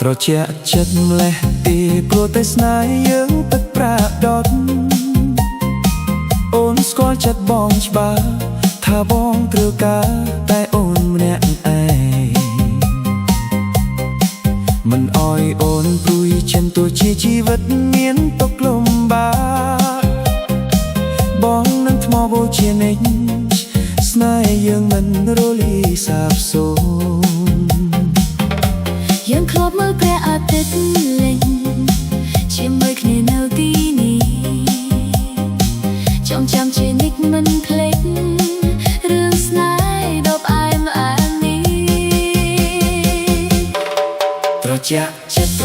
ត្រជាក់ចិត្តម្លេះទីព្រោះតែស្នេហ៍យើងទឹកប្រាដដអូនស្គាល់ចិត្តបងច្បាស់ថាបងត្រូវការតែអូនម្នាក់ឯងមិនអោយអូនព្រួយចិនទោះជាជីវិតមានទុក្ខលំបាកបងនឹងថ្មបូជានិច្ចស្នេហ៍យើងមិនរលាយសាបសូន្យយើងធ្លាប់មើលព្រះអាទិត្យលេងជាមួយគ្នានៅទីនេះចងចាំជានិច្ចមិនភ្លេចរឿងស្នេហ៍ដ៏ផ្អែមល្អាមនេះត្រជាក់ចិត្ត